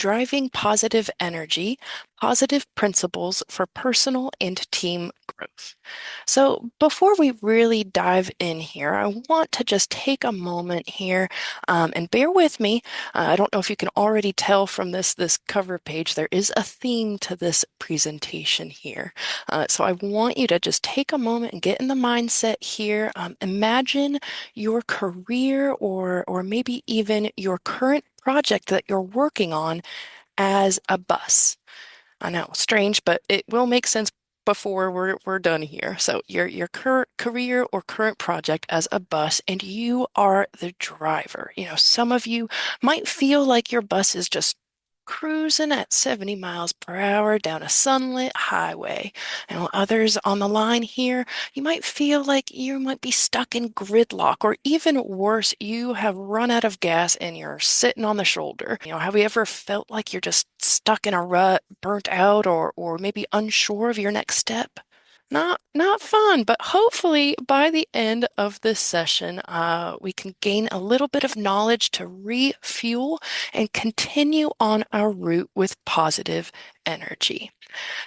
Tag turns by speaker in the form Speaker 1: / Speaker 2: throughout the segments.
Speaker 1: Driving Positive Energy, Positive Principles for Personal and Team Growth. So, before we really dive in here, I want to just take a moment here and bear with me. I don't know if you can already tell from this cover page, there is a theme to this presentation here. So, I want you to just take a moment and get in the mindset here. Imagine your career or maybe even your current project that you're working on as a bus. I know, strange, but it will make sense before we're done here. So your current career or current project as a bus, and you are the driver. Some of you might feel like your bus is just cruising at 70 miles per hour down a sunlit highway. And others on the line here, you might feel like you might be stuck in gridlock, or even worse, you have run out of gas and you're sitting on the shoulder. Have you ever felt like you're just stuck in a rut, burnt out, or maybe unsure of your next step? Not fun, but hopefully by the end of this session, we can gain a little bit of knowledge to refuel and continue on our route with positive energy.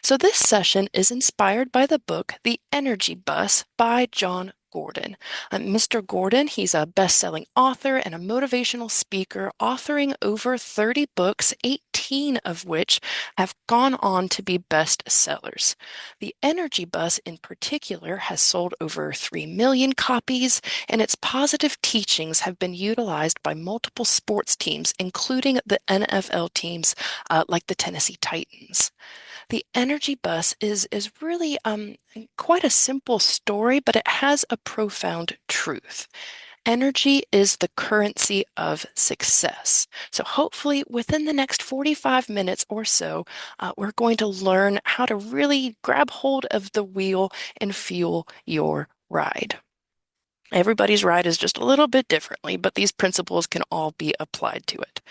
Speaker 1: So this session is inspired by the book The Energy Bus by Jon Gordon. Mr. Gordon, he's a best-selling author and a motivational speaker, authoring over 30 books, 18 of which have gone on to be bestsellers. The Energy Bus in particular has sold over 3 million copies, and its positive teachings have been utilized by multiple sports teams, including the NFL teams like the Tennessee Titans. The Energy Bus is really quite a simple story, but it has a profound truth. Energy is the currency of success. So hopefully within the next 45 minutes or so, we're going to learn how to really grab hold of the wheel and fuel your ride. Everybody's ride is just a little bit differently, but these principles can all be applied to it.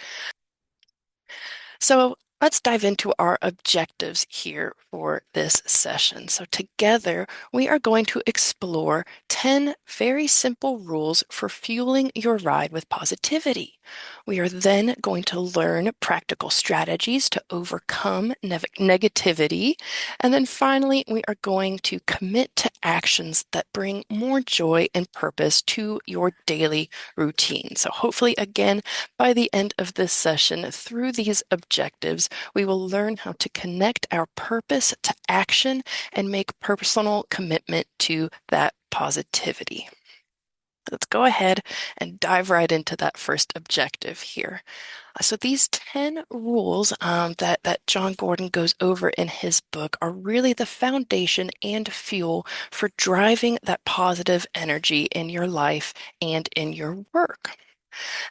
Speaker 1: So let's dive into our objectives here for this session. So together, we are going to explore 10 very simple rules for fueling your ride with positivity. We are then going to learn practical strategies to overcome negativity. And then finally, we are going to commit to actions that bring more joy and purpose to your daily routine. So hopefully, again, by the end of this session, through these objectives, we will learn how to connect our purpose to action and make personal commitment to that positivity. Let's go ahead and dive right into that first objective here. So these 10 rules that Jon Gordon goes over in his book are really the foundation and fuel for driving that positive energy in your life and in your work.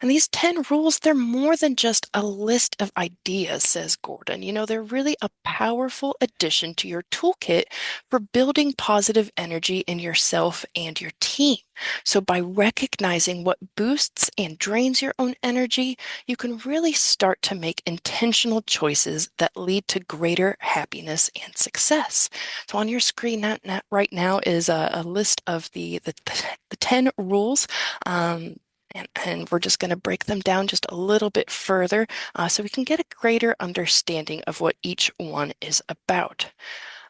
Speaker 1: And these 10 rules, they're more than just a list of ideas, says Gordon. They're really a powerful addition to your toolkit for building positive energy in yourself and your team. So by recognizing what boosts and drains your own energy, you can really start to make intentional choices that lead to greater happiness and success. So on your screen right now is a list of the 10 rules. And we're just going to break them down just a little bit further so we can get a greater understanding of what each one is about.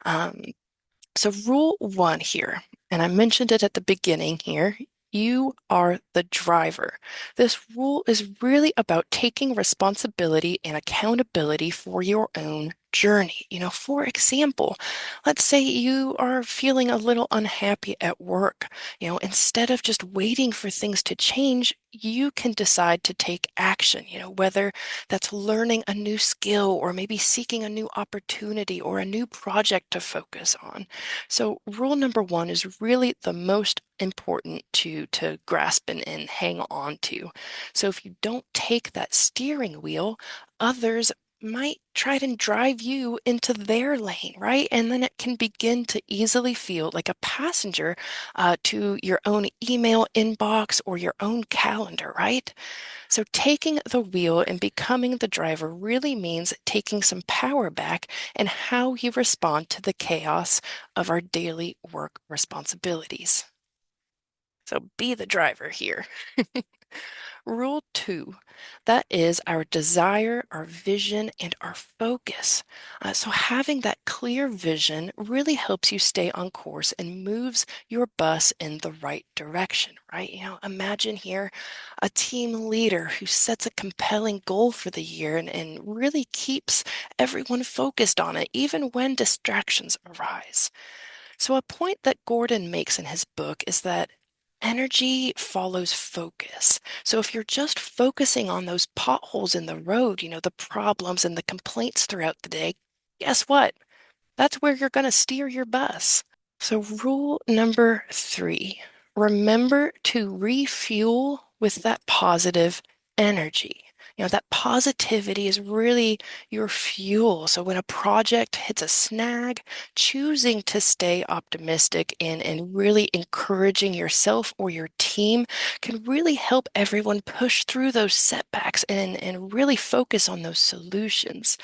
Speaker 1: So rule one here, and I mentioned it at the beginning here, you are the driver. This rule is really about taking responsibility and accountability for your own journey. For example, let's say you are feeling a little unhappy at work. Instead of just waiting for things to change, you can decide to take action, whether that's learning a new skill or maybe seeking a new opportunity or a new project to focus on. So rule number one is really the most important to grasp and hang on to. So if you don't take that steering wheel, others might try to drive you into their lane, right? And then it can begin to easily feel like a passenger to your own email inbox or your own calendar, right? So taking the wheel and becoming the driver really means taking some power back in how you respond to the chaos of our daily work responsibilities. So be the driver here. Rule two, that is our desire, our vision, and our focus. So having that clear vision really helps you stay on course and moves your bus in the right direction, right? Imagine here a team leader who sets a compelling goal for the year and really keeps everyone focused on it, even when distractions arise. So, a point that Gordon makes in his book is that energy follows focus. So, if you're just focusing on those potholes in the road, the problems and the complaints throughout the day, guess what? That's where you're going to steer your bus. So, rule number three, remember to refuel with that positive energy. That positivity is really your fuel. So, when a project hits a snag, choosing to stay optimistic and really encouraging yourself or your team can really help everyone push through those setbacks and really focus on those solutions.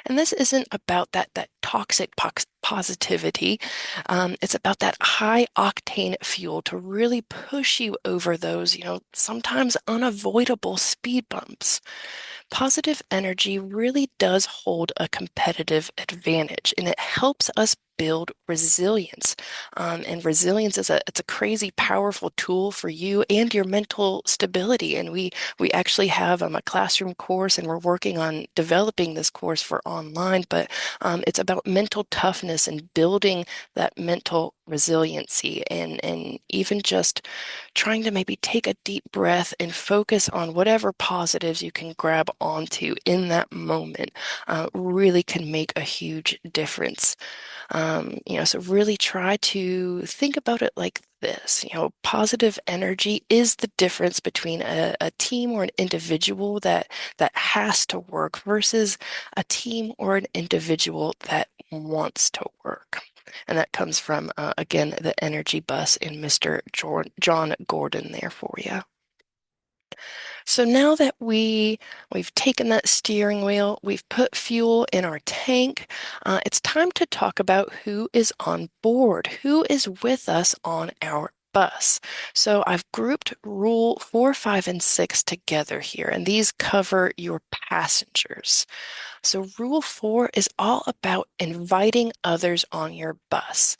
Speaker 1: And this isn't about that toxic positivity. It's about that high octane fuel to really push you over those, sometimes unavoidable speed bumps. Positive energy really does hold a competitive advantage, and it helps us build resilience. And resilience is it's a crazy powerful tool for you and your mental stability. And we actually have a classroom course, and we're working on developing this course for online. But it's about mental toughness and building that mental resiliency, and even just trying to maybe take a deep breath and focus on whatever positives you can grab onto in that moment really can make a huge difference. So really try to think about it like this. Positive energy is the difference between a team or an individual that has to work versus a team or an individual that wants to work. And that comes from, again, the energy bus in Mr. Jon Gordon there for you. So now that we've taken that steering wheel, we've put fuel in our tank, it's time to talk about who is on board, who is with us on our bus. So I've grouped rule 4, 5, and 6 together here, and these cover your passengers. So, rule four is all about inviting others on your bus.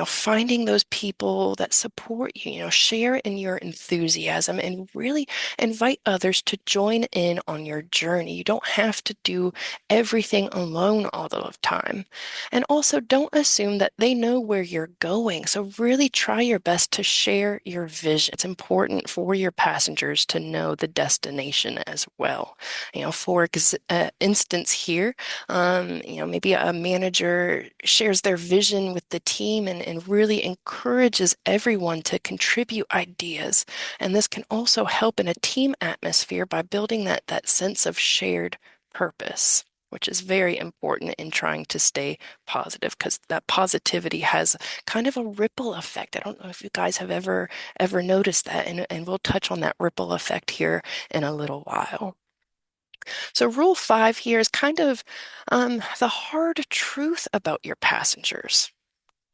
Speaker 1: Finding those people that support you, share in your enthusiasm and really invite others to join in on your journey. You don't have to do everything alone all the time. And also, don't assume that they know where you're going. So, really try your best to share your vision. It's important for your passengers to know the destination as well. For instance here, maybe a manager shares their vision with the team and really encourages everyone to contribute ideas. And this can also help in a team atmosphere by building that sense of shared purpose, which is very important in trying to stay positive because that positivity has kind of a ripple effect. I don't know if you guys have ever noticed that, and we'll touch on that ripple effect here in a little while. So, rule five here is kind of the hard truth about your passengers.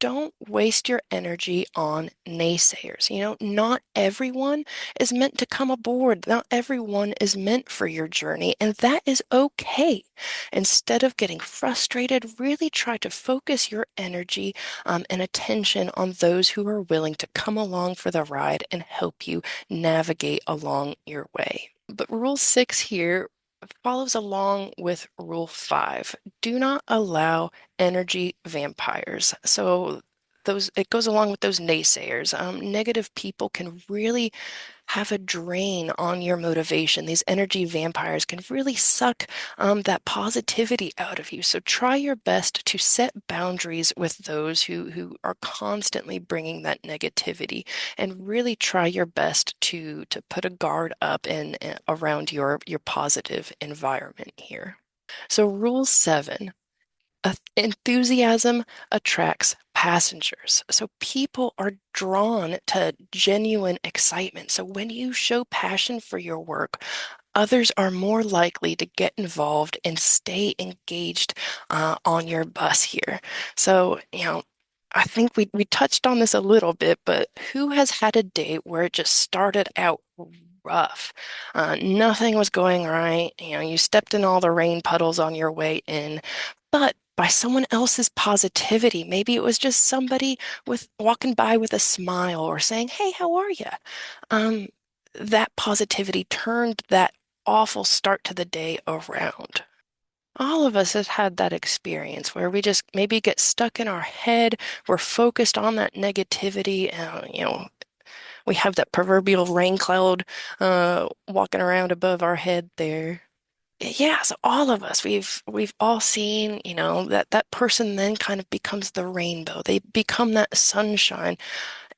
Speaker 1: Don't waste your energy on naysayers. Not everyone is meant to come aboard. Not everyone is meant for your journey, and that is okay. Instead of getting frustrated, really try to focus your energy and attention on those who are willing to come along for the ride and help you navigate along your way. But rule six here follows along with rule five. Do not allow energy vampires. So it goes along with those naysayers. Negative people can really have a drain on your motivation. These energy vampires can really suck that positivity out of you. So try your best to set boundaries with those who are constantly bringing that negativity, and really try your best to put a guard up and around your positive environment here. So rule 7. Enthusiasm attracts passengers. So people are drawn to genuine excitement. So when you show passion for your work, others are more likely to get involved and stay engaged on your bus here. So, I think we touched on this a little bit, but who has had a day where it just started out rough. Nothing was going right. You stepped in all the rain puddles on your way in, but by someone else's positivity, maybe it was just somebody with walking by with a smile or saying, "Hey, how are you?" Um, that positivity turned that awful start to the day around. All of us have had that experience where we just maybe get stuck in our head. We're focused on that negativity. We have that proverbial rain cloud walking around above our head there. Yeah, so all of us, we've all seen, that person then kind of becomes the rainbow. They become that sunshine.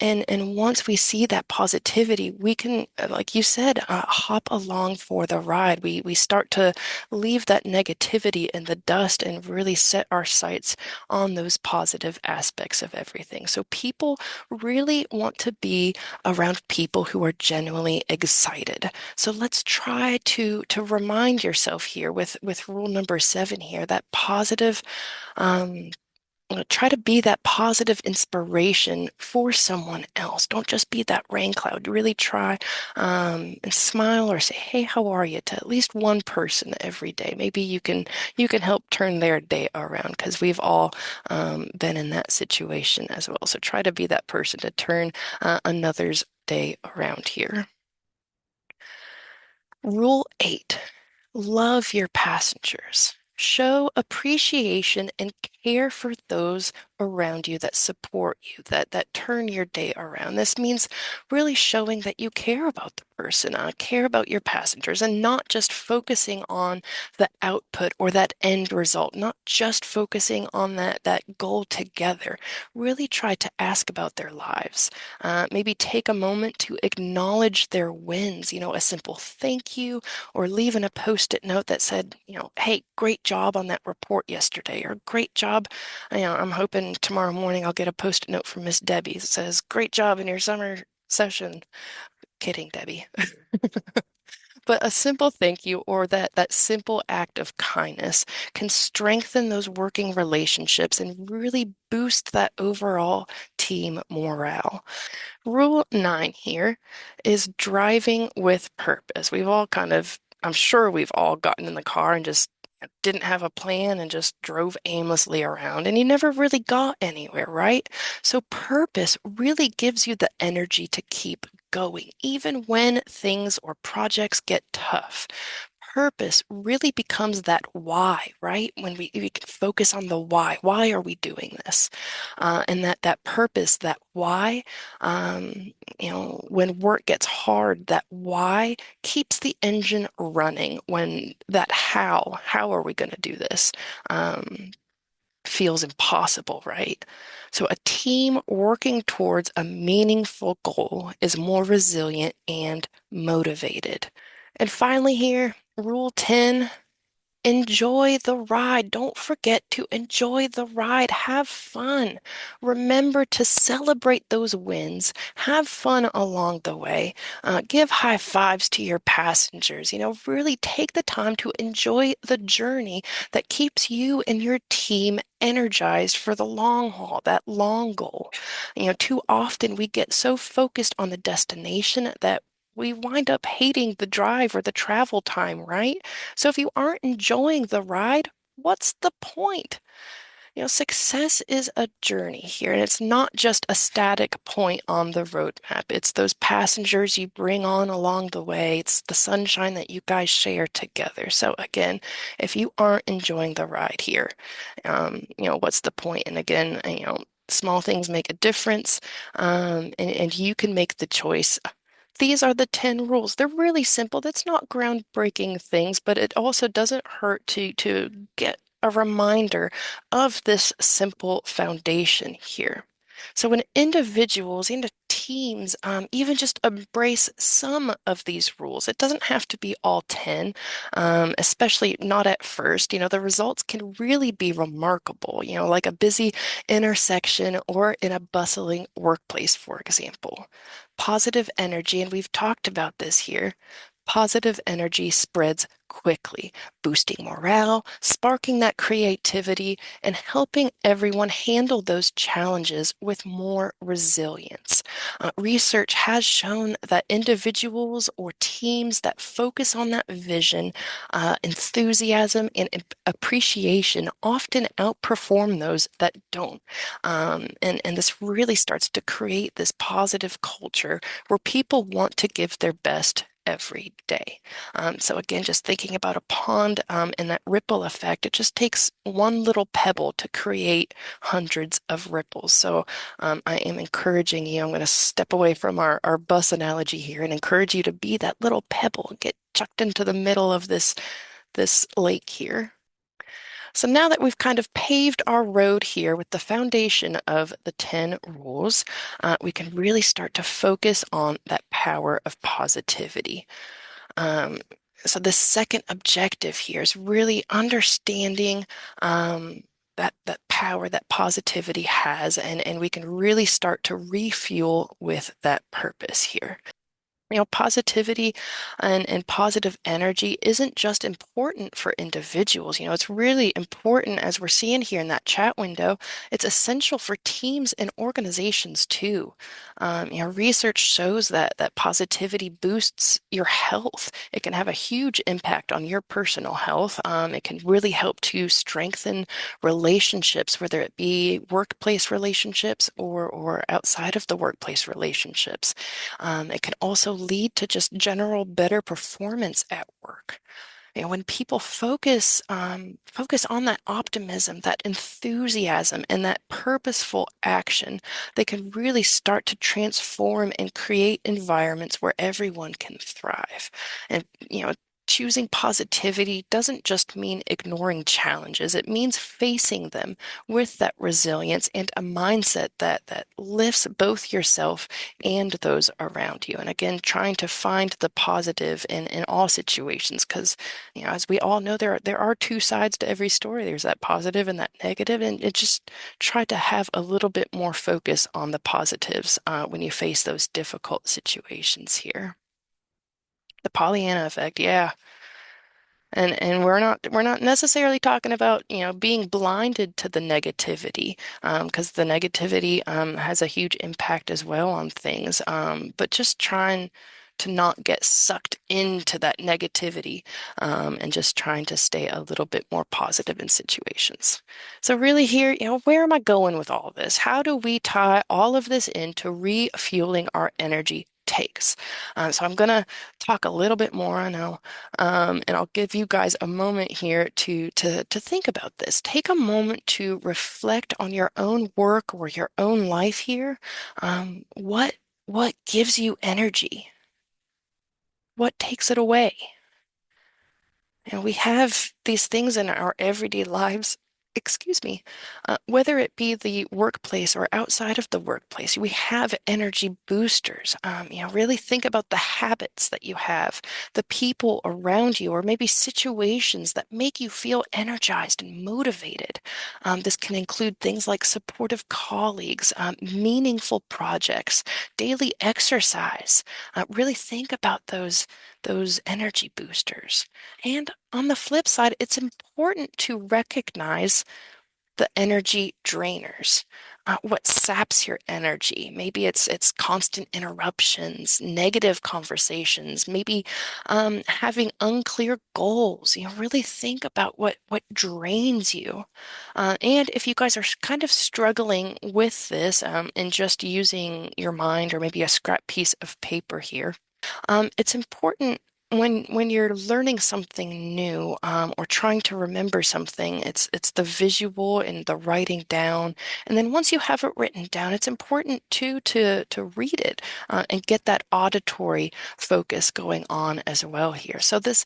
Speaker 1: And once we see that positivity, we can, like you said, hop along for the ride. We start to leave that negativity in the dust and really set our sights on those positive aspects of everything. So people really want to be around people who are genuinely excited. So let's try to remind yourself here with rule number 7 here, that positive um, try to be that positive inspiration for someone else. Don't just be that rain cloud. Really try and smile or say, "Hey, how are you?" to at least one person every day. Maybe you can help turn their day around because we've all been in that situation as well. So try to be that person to turn another's day around here. Rule 8, love your passengers. Show appreciation and care for those around you that support you, that turn your day around. This means really showing that you care about the person, care about your passengers, and not just focusing on the output or that end result, not just focusing on that goal together. Really try to ask about their lives. Maybe take a moment to acknowledge their wins, a simple thank you, or leaving a post-it note that said, "Hey, great job on that report yesterday," or "Great job." I'm hoping tomorrow morning I'll get a post-it note from Miss Debbie that says, "Great job in your summer session." Kidding, Debbie. But a simple thank you or that simple act of kindness can strengthen those working relationships and really boost that overall team morale. Rule 9 here is driving with purpose. I'm sure we've all gotten in the car and just didn't have a plan and just drove aimlessly around and you never really got anywhere, right? So purpose really gives you the energy to keep going, even when things or projects get tough. Purpose really becomes that why, right? When we can focus on the why. Why are we doing this? And that purpose, that why, when work gets hard, that why keeps the engine running when that how are we going to do this, feels impossible, right? So a team working towards a meaningful goal is more resilient and motivated. And finally here, rule 10, enjoy the ride. Don't forget to enjoy the ride. Have fun. Remember to celebrate those wins. Have fun along the way. Give high fives to your passengers. Really take the time to enjoy the journey that keeps you and your team energized for the long haul, that long goal. Too often we get so focused on the destination that we wind up hating the drive or the travel time, right? So if you aren't enjoying the ride, what's the point? Success is a journey here, and it's not just a static point on the roadmap. It's those passengers you bring on along the way. It's the sunshine that you guys share together. So again, if you aren't enjoying the ride here, what's the point? And again, small things make a difference, and you can make the choice. These are the 10 rules. They're really simple. That's not groundbreaking things, but it also doesn't hurt to get a reminder of this simple foundation here. So when individuals and teams even just embrace some of these rules, it doesn't have to be all 10, especially not at first. The results can really be remarkable, like a busy intersection or in a bustling workplace, for example. Positive energy, and we've talked about this here, positive energy spreads quickly, boosting morale, sparking that creativity, and helping everyone handle those challenges with more resilience. Research has shown that individuals or teams that focus on that vision, enthusiasm, and appreciation often outperform those that don't. And this really starts to create this positive culture where people want to give their best every day. So again, just thinking about a pond and that ripple effect, it just takes one little pebble to create hundreds of ripples. So I am encouraging you, I'm going to step away from our bus analogy here and encourage you to be that little pebble, get chucked into the middle of this lake here. So now that we've kind of paved our road here with the foundation of the 10 rules, we can really start to focus on that power of positivity. Um, so the second objective here is really understanding that power that positivity has, and we can really start to refuel with that purpose here. Positivity and positive energy isn't just important for individuals. It's really important, as we're seeing here in that chat window. It's essential for teams and organizations too. Research shows that positivity boosts your health. It can have a huge impact on your personal health. It can really help to strengthen relationships, whether it be workplace relationships or outside of the workplace relationships. It can also lead to just general better performance at work. When people focus on that optimism, that enthusiasm, and that purposeful action, they can really start to transform and create environments where everyone can thrive. And choosing positivity doesn't just mean ignoring challenges. It means facing them with that resilience and a mindset that lifts both yourself and those around you. And again, trying to find the positive in all situations, because as we all know, there are two sides to every story. There's that positive and that negative, and it just try to have a little bit more focus on the positives when you face those difficult situations here. The Pollyanna effect, yeah. And we're not necessarily talking about, being blinded to the negativity, because the negativity has a huge impact as well on things. But just trying to not get sucked into that negativity, and just trying to stay a little bit more positive in situations. So really here, where am I going with all this? How do we tie all of this into refueling our energy takes? So I'm going to talk a little bit more, I know, and I'll give you guys a moment here to think about this. Take a moment to reflect on your own work or your own life here. What gives you energy? What takes it away? We have these things in our everyday lives, excuse me, whether it be the workplace or outside of the workplace, we have energy boosters. Really think about the habits that you have, the people around you, or maybe situations that make you feel energized and motivated. This can include things like supportive colleagues, meaningful projects, daily exercise. Really think about those energy boosters. And on the flip side, it's important to recognize the energy drainers, what saps your energy. Maybe it's constant interruptions, negative conversations, maybe having unclear goals. Really think about what drains you. And if you guys are kind of struggling with this, and just using your mind or maybe a scrap piece of paper here, it's important when you're learning something new, or trying to remember something. It's the visual and the writing down, and then once you have it written down, it's important too to read it, and get that auditory focus going on as well here. So this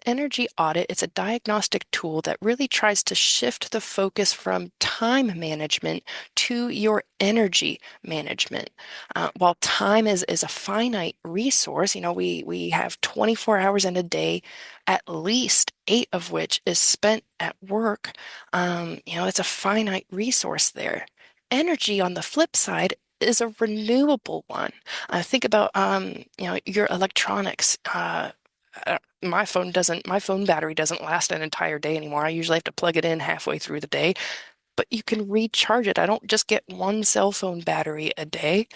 Speaker 1: energy audit, it's a diagnostic tool that really tries to shift the focus from time management to your energy management. While time is a finite resource, we have 24 hours in a day, at least 8 of which is spent at work. It's a finite resource there. Energy, on the flip side, is a renewable one. Think about your electronics. My phone battery doesn't last an entire day anymore. I usually have to plug it in halfway through the day. but you can recharge it. I don't just get one cell phone battery a day.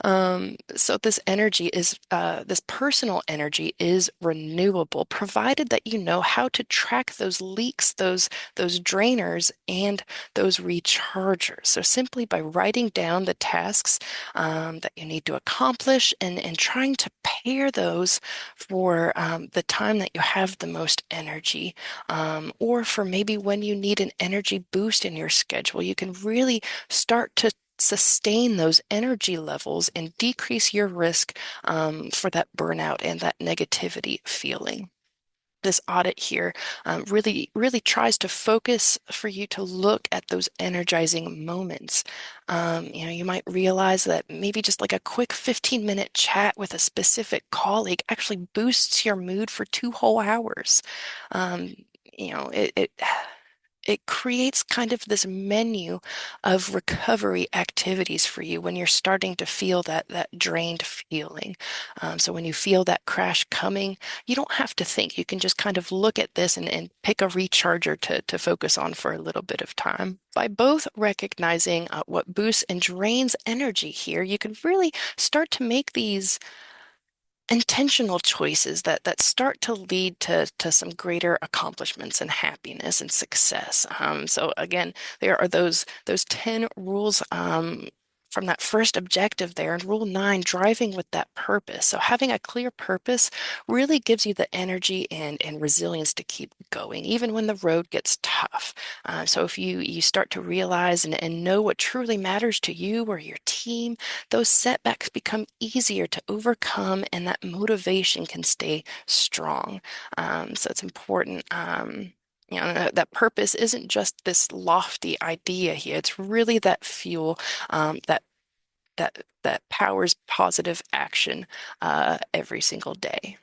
Speaker 1: So this personal energy is renewable, provided that you know how to track those leaks, those drainers, and those rechargers. So simply by writing down the tasks that you need to accomplish and trying to pair those for the time that you have the most energy, or for maybe when you need an energy boost in your schedule, you can really start to sustain those energy levels and decrease your risk for that burnout and that negativity feeling. This audit here really tries to focus for you to look at those energizing moments. You might realize that maybe just like a quick 15-minute chat with a specific colleague actually boosts your mood for 2 whole hours. Um, you know, it creates kind of this menu of recovery activities for you when you're starting to feel that drained feeling. So when you feel that crash coming, you don't have to think. You can just kind of look at this and pick a recharger to focus on for a little bit of time. By both recognizing what boosts and drains energy here, you can really start to make these intentional choices that start to lead to some greater accomplishments and happiness and success. So again, there are those 10 rules from that first objective there, and rule 9, driving with that purpose. So having a clear purpose really gives you the energy and resilience to keep going, even when the road gets tough. So if you start to realize and know what truly matters to you or your team, those setbacks become easier to overcome and that motivation can stay strong. So it's important. That purpose isn't just this lofty idea here. It's really that fuel that powers positive action every single day.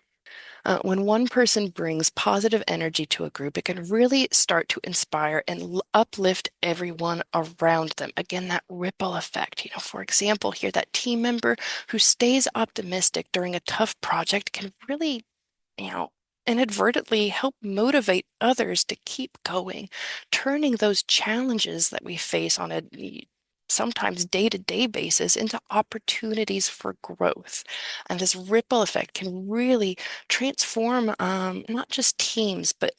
Speaker 1: When one person brings positive energy to a group, it can really start to inspire and uplift everyone around them. Again, that ripple effect. For example, here, that team member who stays optimistic during a tough project can really, you know, inadvertently help motivate others to keep going, turning those challenges that we face on a sometimes day-to-day basis into opportunities for growth. And this ripple effect can really transform not just teams, but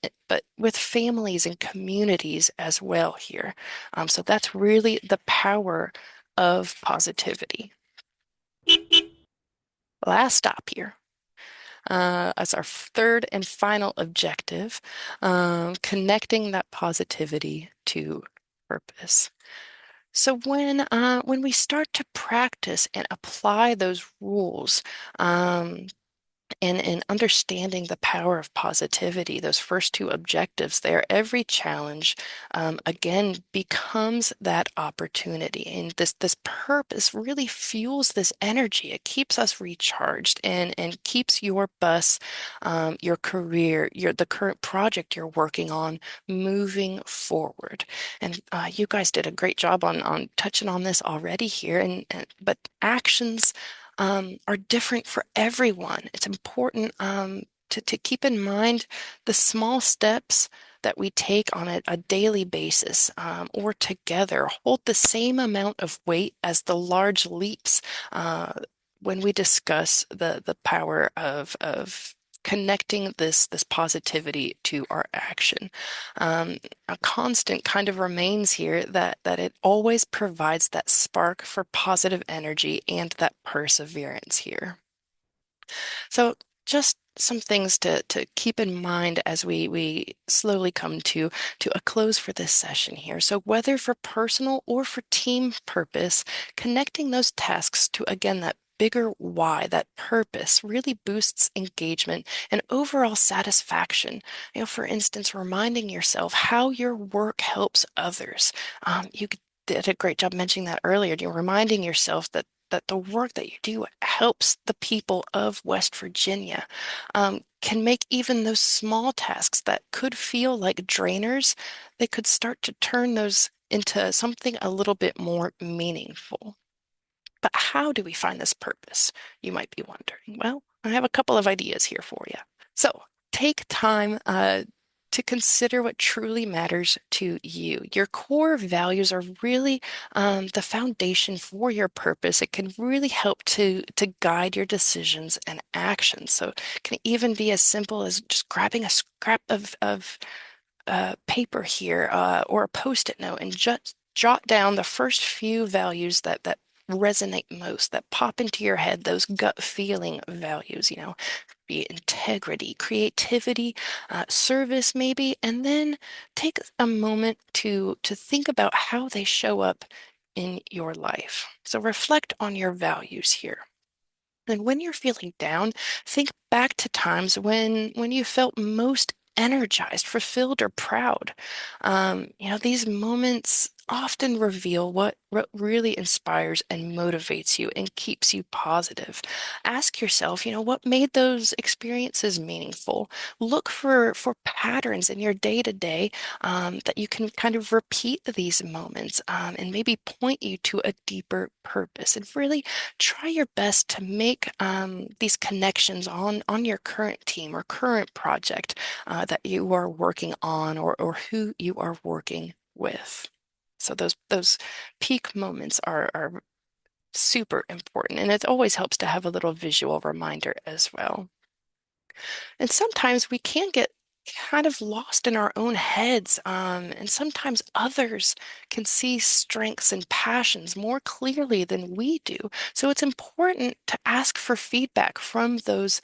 Speaker 1: with families and communities as well here. So that's really the power of positivity. Last stop here. As our third and final objective, connecting that positivity to purpose. So when we start to practice and apply those rules, and understanding the power of positivity, those first two objectives there, every challenge, again, becomes that opportunity. And this purpose really fuels this energy. It keeps us recharged and keeps your bus, your career, the current project you're working on moving forward. And you guys did a great job on touching on this already here. But actions are different for everyone. It's important to keep in mind the small steps that we take on a daily basis, or together hold the same amount of weight as the large leaps when we discuss the power of connecting this positivity to our action. A constant kind of remains here that it always provides that spark for positive energy and that perseverance here. So just some things to keep in mind as we slowly come to a close for this session here. So whether for personal or for team purpose, connecting those tasks to, again, that bigger why, that purpose, really boosts engagement and overall satisfaction. For instance, reminding yourself how your work helps others. You did a great job mentioning that earlier. You're reminding yourself that the work that you do helps the people of West Virginia, can make even those small tasks that could feel like drainers, they could start to turn those into something a little bit more meaningful. But how do we find this purpose? You might be wondering. Well, I have a couple of ideas here for you. So take time to consider what truly matters to you. Your core values are really the foundation for your purpose. It can really help to guide your decisions and actions. So it can even be as simple as just grabbing a scrap of paper here or a post-it note and just jot down the first few values that resonate most, that pop into your head, those gut feeling values, be it integrity, creativity, service maybe, and then take a moment to think about how they show up in your life. So reflect on your values here. And when you're feeling down, think back to times when you felt most energized, fulfilled, or proud. These moments often reveal what really inspires and motivates you and keeps you positive. Ask yourself, what made those experiences meaningful? Look for patterns in your day-to-day that you can kind of repeat these moments and maybe point you to a deeper purpose. And really try your best to make these connections on your current team or current project that you are working on or who you are working with. So those peak moments are super important, and it always helps to have a little visual reminder as well. And sometimes we can get kind of lost in our own heads, and sometimes others can see strengths and passions more clearly than we do. So it's important to ask for feedback from those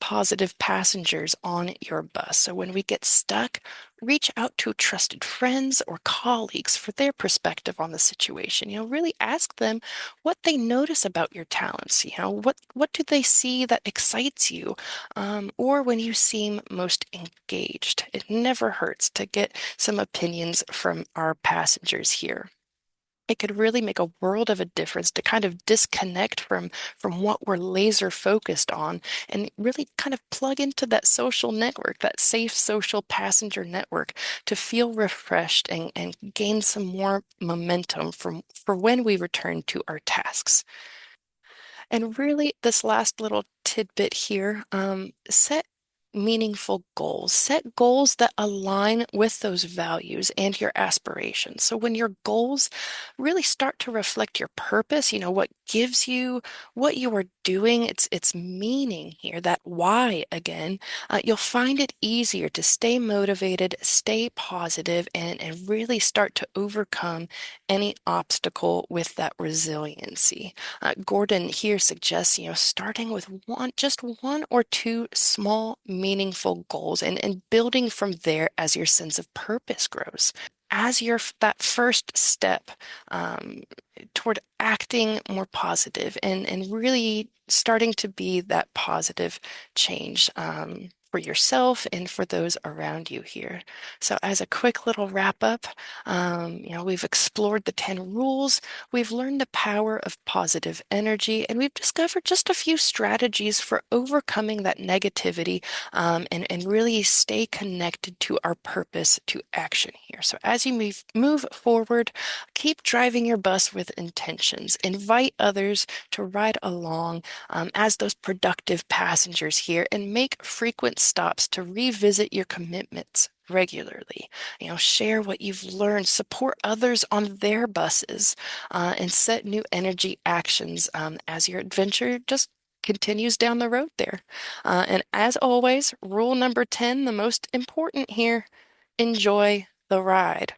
Speaker 1: positive passengers on your bus. So when we get stuck, reach out to trusted friends or colleagues for their perspective on the situation. Really ask them what they notice about your talents. What do they see that excites you? Or when you seem most engaged. It never hurts to get some opinions from our passengers here. It could really make a world of a difference to kind of disconnect from what we're laser focused on and really kind of plug into that social network, that safe social passenger network to feel refreshed and gain some more momentum for when we return to our tasks. And really, this last little tidbit here, set meaningful goals. Set goals that align with those values and your aspirations. So when your goals really start to reflect your purpose, what gives you what you are doing, it's meaning here, that why again, you'll find it easier to stay motivated, stay positive, and really start to overcome any obstacle with that resiliency. Gordon here suggests, starting with just one or two small, meaningful goals and building from there as your sense of purpose grows. As that first step toward acting more positive and really starting to be that positive change for yourself and for those around you here. So as a quick little wrap up, we've explored the 10 rules, we've learned the power of positive energy, and we've discovered just a few strategies for overcoming that negativity and really stay connected to our purpose to action here. So as you move forward, keep driving your bus with intentions. Invite others to ride along as those productive passengers here and make frequent stops to revisit your commitments regularly. Share what you've learned, support others on their buses, and set new energy actions as your adventure just continues down the road there. And as always, rule number 10, the most important here, enjoy the ride.